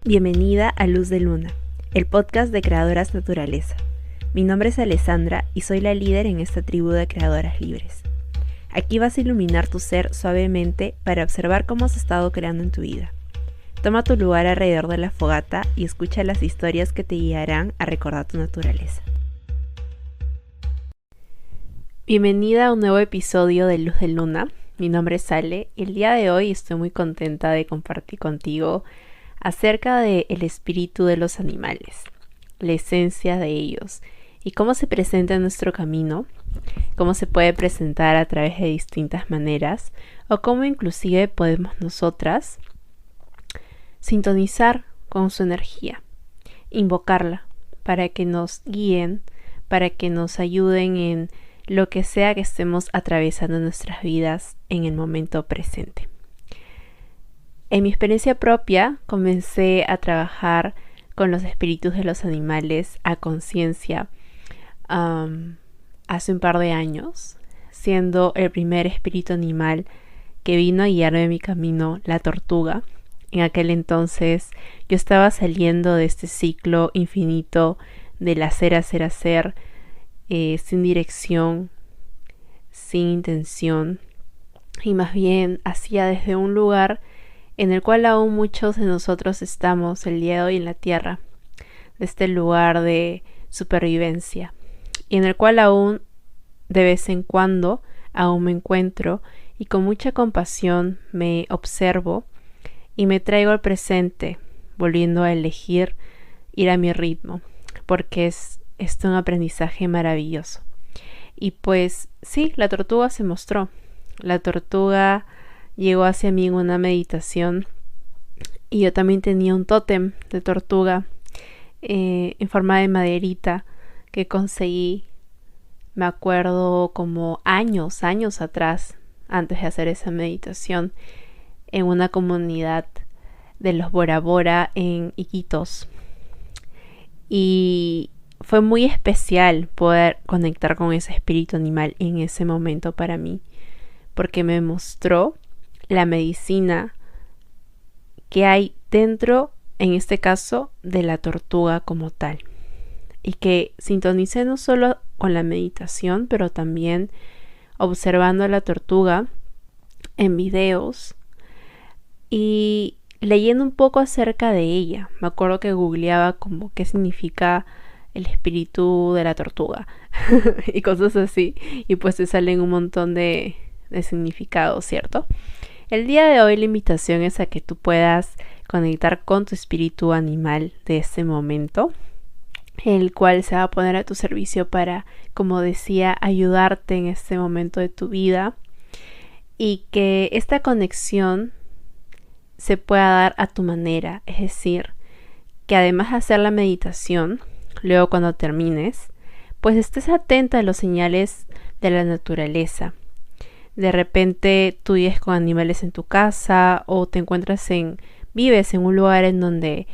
Bienvenida a Luz de Luna, el podcast de Creadoras Naturaleza. Mi nombre es Alessandra y soy la líder en esta tribu de creadoras libres. Aquí vas a iluminar tu ser suavemente para observar cómo has estado creando en tu vida. Toma tu lugar alrededor de la fogata y escucha las historias que te guiarán a recordar tu naturaleza. Bienvenida a un nuevo episodio de Luz de Luna. Mi nombre es Ale y el día de hoy estoy muy contenta de compartir contigo acerca del espíritu de los animales, la esencia de ellos y cómo se presenta en nuestro camino, cómo se puede presentar a través de distintas maneras o cómo inclusive podemos nosotras sintonizar con su energía, invocarla para que nos guíen, para que nos ayuden en lo que sea que estemos atravesando en nuestras vidas en el momento presente. En mi experiencia propia comencé a trabajar con los espíritus de los animales a conciencia hace un par de años, siendo el primer espíritu animal que vino a guiarme en mi camino la tortuga. En aquel entonces yo estaba saliendo de este ciclo infinito del hacer, sin dirección, sin intención, y más bien hacía desde un lugar en el cual aún muchos de nosotros estamos el día de hoy en la Tierra, de este lugar de supervivencia, y en el cual aún de vez en cuando aún me encuentro y con mucha compasión me observo y me traigo al presente, volviendo a elegir ir a mi ritmo, porque es un aprendizaje maravilloso. Y pues sí, la tortuga se mostró. La tortuga llegó hacia mí en una meditación y yo también tenía un tótem de tortuga en forma de maderita que conseguí, me acuerdo, como años atrás, antes de hacer esa meditación, en una comunidad de los Bora Bora en Iquitos. Y fue muy especial poder conectar con ese espíritu animal en ese momento para mí, porque me mostró la medicina que hay dentro, en este caso, de la tortuga como tal. Y que sintonicé no solo con la meditación, pero también observando a la tortuga en videos y leyendo un poco acerca de ella. Me acuerdo que googleaba como qué significa el espíritu de la tortuga y cosas así. Y pues te salen un montón de significados, ¿cierto? El día de hoy la invitación es a que tú puedas conectar con tu espíritu animal de ese momento, el cual se va a poner a tu servicio para, como decía, ayudarte en este momento de tu vida, y que esta conexión se pueda dar a tu manera, es decir, que además de hacer la meditación, luego cuando termines, pues estés atenta a los señales de la naturaleza. De repente tú vives con animales en tu casa o te vives en un lugar en donde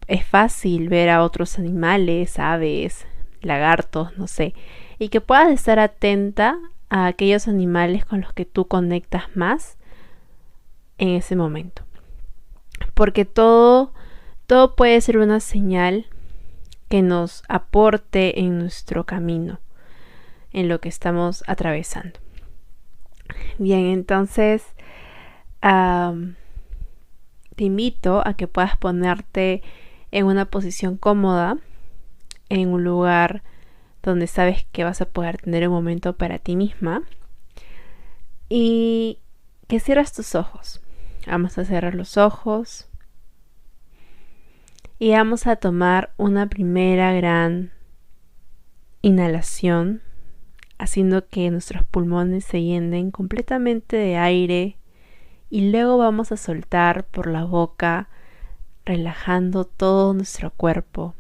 es fácil ver a otros animales, aves, lagartos, no sé, y que puedas estar atenta a aquellos animales con los que tú conectas más en ese momento. Porque todo puede ser una señal que nos aporte en nuestro camino, en lo que estamos atravesando. Bien, entonces te invito a que puedas ponerte en una posición cómoda, en un lugar donde sabes que vas a poder tener un momento para ti misma, y que cierres tus ojos. Vamos a cerrar los ojos y vamos a tomar una primera gran inhalación, haciendo que nuestros pulmones se llenen completamente de aire, y luego vamos a soltar por la boca, relajando todo nuestro cuerpo.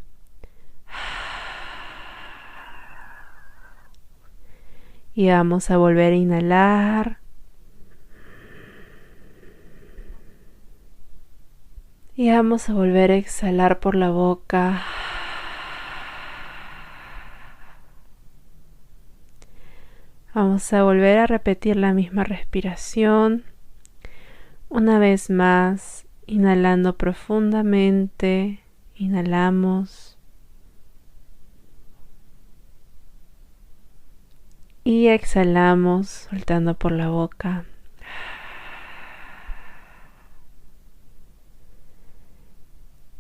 Y vamos a volver a inhalar. Y vamos a volver a exhalar por la boca. Vamos a volver a repetir la misma respiración. Una vez más, Inhalando profundamente, inhalamos y exhalamos, soltando por la boca.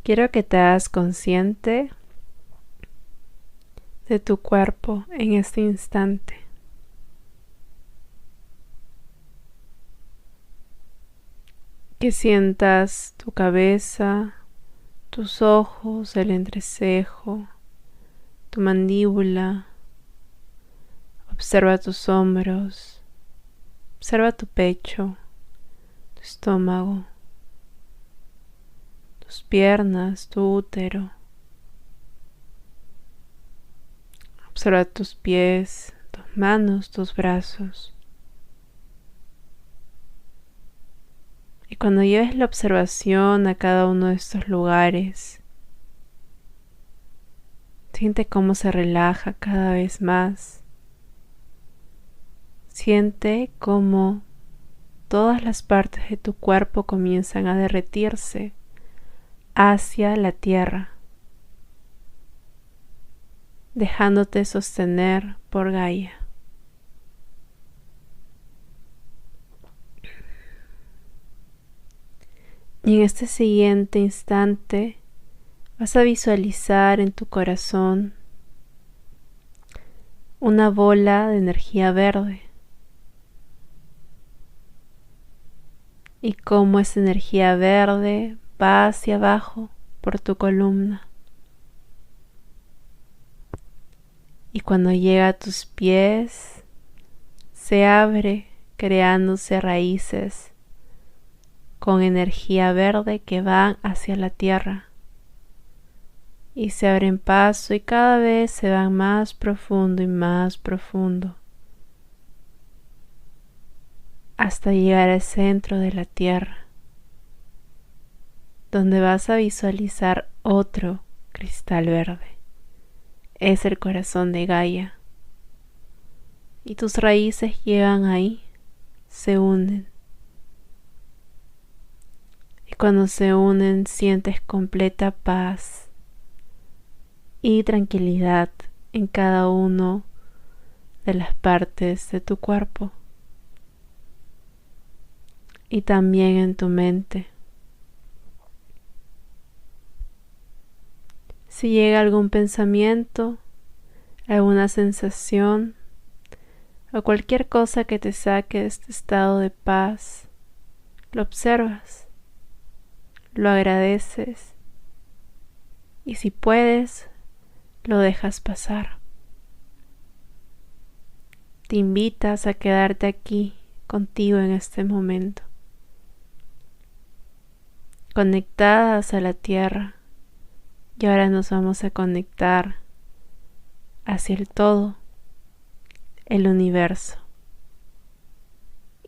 Quiero que te hagas consciente de tu cuerpo en este instante. Que sientas tu cabeza, tus ojos, el entrecejo, tu mandíbula. Observa tus hombros, observa tu pecho, tu estómago, tus piernas, tu útero. Observa tus pies, tus manos, tus brazos. Y cuando lleves la observación a cada uno de estos lugares, siente cómo se relaja cada vez más. Siente cómo todas las partes de tu cuerpo comienzan a derretirse hacia la tierra, dejándote sostener por Gaia. Y en este siguiente instante vas a visualizar en tu corazón una bola de energía verde. Y cómo esa energía verde va hacia abajo por tu columna. Y cuando llega a tus pies, se abre creándose raíces con energía verde que van hacia la tierra. Y se abren paso y cada vez se van más profundo y más profundo, hasta llegar al centro de la tierra, donde vas a visualizar otro cristal verde. Es el corazón de Gaia. Y tus raíces llegan ahí, se unen. Y cuando se unen sientes completa paz y tranquilidad en cada una de las partes de tu cuerpo. Y también en tu mente. Si llega algún pensamiento, alguna sensación o cualquier cosa que te saque de este estado de paz, lo observas, lo agradeces y si puedes, lo dejas pasar. Te invitas a quedarte aquí contigo en este momento, conectadas a la tierra. Y ahora nos vamos a conectar hacia el todo, el universo.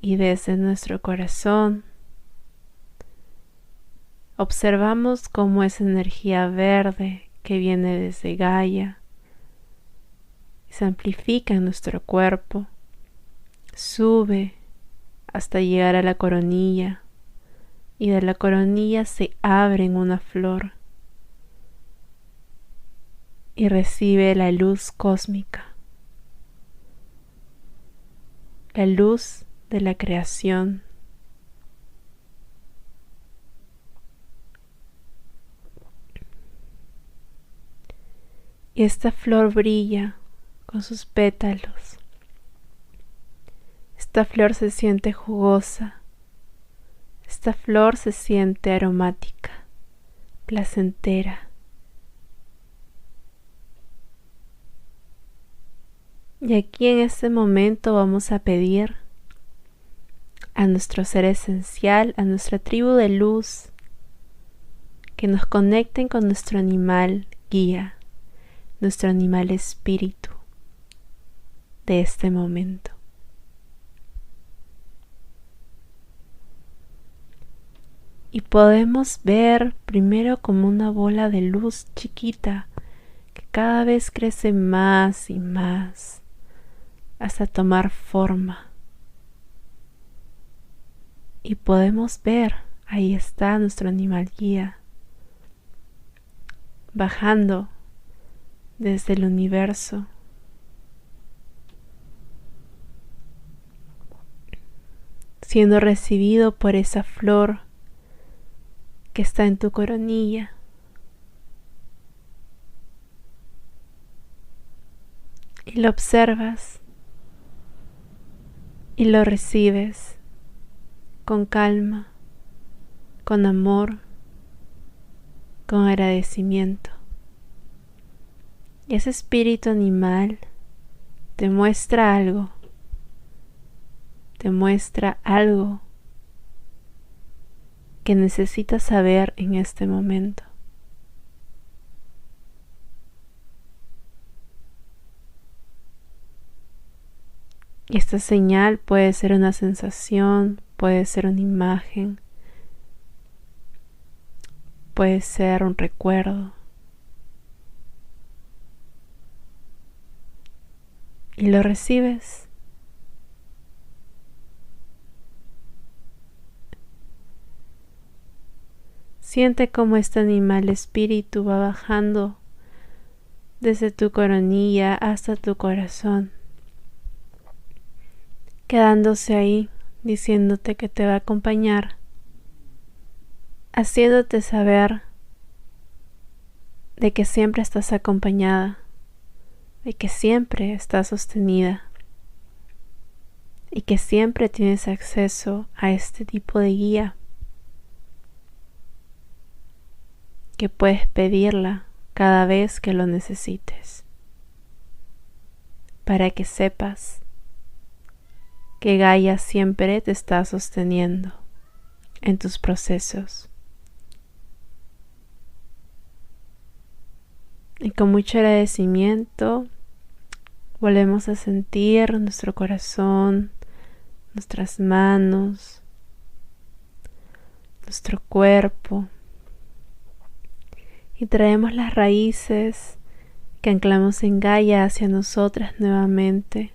Y desde nuestro corazón observamos cómo esa energía verde que viene desde Gaia se amplifica en nuestro cuerpo, sube hasta llegar a la coronilla y de la coronilla se abre en una flor y recibe la luz cósmica, la luz de la creación. Y esta flor brilla con sus pétalos. Esta flor se siente jugosa. Esta flor se siente aromática, placentera. Y aquí en este momento vamos a pedir a nuestro ser esencial, a nuestra tribu de luz, que nos conecten con nuestro animal guía, nuestro animal espíritu de este momento. Y podemos ver primero como una bola de luz chiquita que cada vez crece más y más hasta tomar forma. Y podemos ver ahí está nuestro animal guía, bajando desde el universo, siendo recibido por esa flor que está en tu coronilla. Y lo observas y lo recibes con calma, con amor, con agradecimiento. Y ese espíritu animal te muestra algo que necesitas saber en este momento. Y esta señal puede ser una sensación, puede ser una imagen, puede ser un recuerdo. Y lo recibes. Siente cómo este animal espíritu va bajando desde tu coronilla hasta tu corazón, quedándose ahí, diciéndote que te va a acompañar, haciéndote saber de que siempre estás acompañada, de que siempre estás sostenida y que siempre tienes acceso a este tipo de guía, que puedes pedirla cada vez que lo necesites, para que sepas que Gaia siempre te está sosteniendo en tus procesos. Y con mucho agradecimiento volvemos a sentir nuestro corazón, nuestras manos, nuestro cuerpo. Y traemos las raíces que anclamos en Gaia hacia nosotras nuevamente.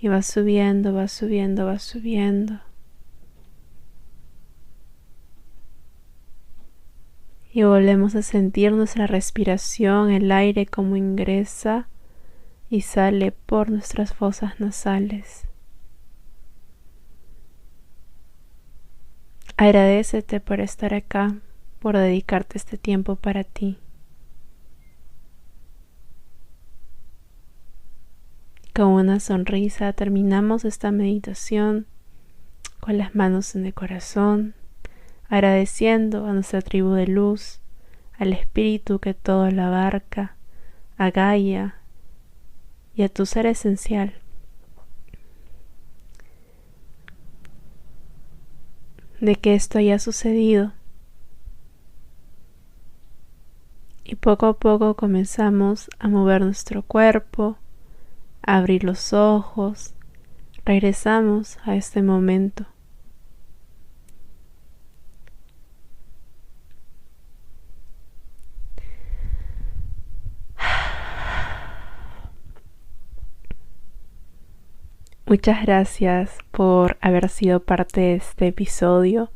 Y va subiendo, va subiendo, va subiendo. Y volvemos a sentir nuestra respiración, el aire como ingresa y sale por nuestras fosas nasales. Agradécete por estar acá, por dedicarte este tiempo para ti. Con una sonrisa terminamos esta meditación con las manos en el corazón, agradeciendo a nuestra tribu de luz, al espíritu que todo lo abarca, a Gaia y a tu ser esencial. De que esto haya sucedido. Y poco a poco comenzamos a mover nuestro cuerpo, a abrir los ojos, regresamos a este momento. Muchas gracias por haber sido parte de este episodio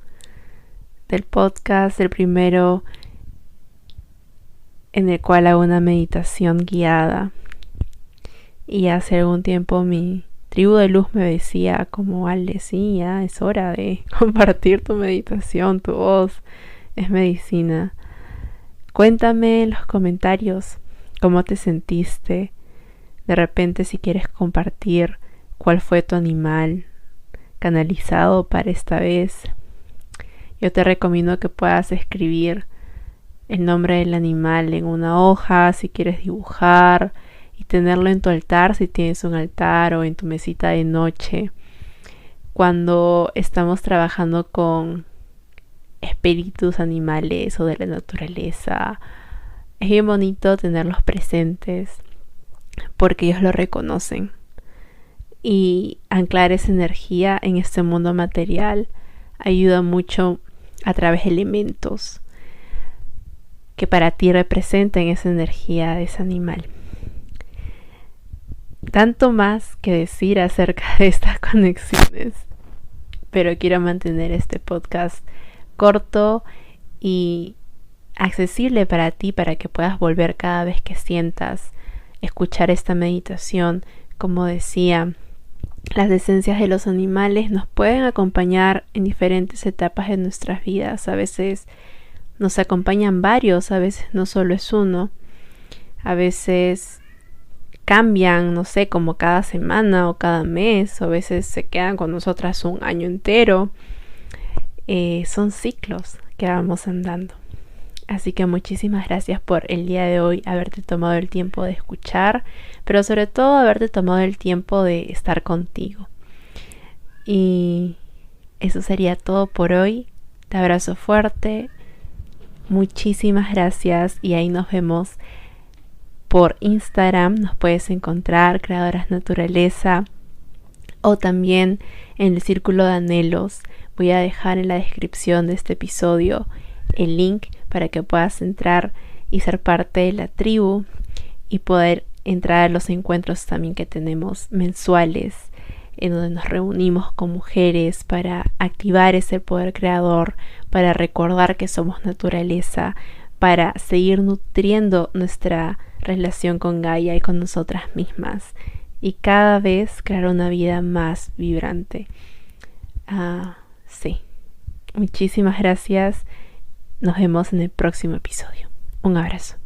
del podcast, el primero en el cual hago una meditación guiada. Y hace algún tiempo mi tribu de luz me decía como: Ale, sí, ya es hora de compartir tu meditación, tu voz es medicina. Cuéntame en los comentarios cómo te sentiste. De repente, si quieres compartir cuál fue tu animal canalizado para esta vez, yo te recomiendo que puedas escribir el nombre del animal en una hoja si quieres dibujar y tenerlo en tu altar si tienes un altar, o en tu mesita de noche. Cuando estamos trabajando con espíritus animales o de la naturaleza, es bien bonito tenerlos presentes porque ellos lo reconocen. Y anclar esa energía en este mundo material ayuda mucho a través de elementos que para ti representen esa energía de ese animal. Tanto más que decir acerca de estas conexiones, pero quiero mantener este podcast corto y accesible para ti, para que puedas volver cada vez que sientas, escuchar esta meditación. Como decía, las esencias de los animales nos pueden acompañar en diferentes etapas de nuestras vidas. A veces nos acompañan varios, a veces no solo es uno. A veces cambian, no sé, como cada semana o cada mes, o a veces se quedan con nosotras un año entero. Son ciclos que vamos andando. Así que muchísimas gracias por el día de hoy haberte tomado el tiempo de escuchar, pero sobre todo haberte tomado el tiempo de estar contigo. Y eso sería todo por hoy. Te abrazo fuerte. Muchísimas gracias y ahí nos vemos por Instagram. Nos puedes encontrar Creadoras Naturaleza o también en el Círculo de Anhelos. Voy a dejar en la descripción de este episodio el link para que puedas entrar y ser parte de la tribu y poder entrar a los encuentros también que tenemos mensuales, en donde nos reunimos con mujeres para activar ese poder creador, para recordar que somos naturaleza, para seguir nutriendo nuestra relación con Gaia y con nosotras mismas y cada vez crear una vida más vibrante. Sí. Muchísimas gracias. Nos vemos en el próximo episodio. Un abrazo.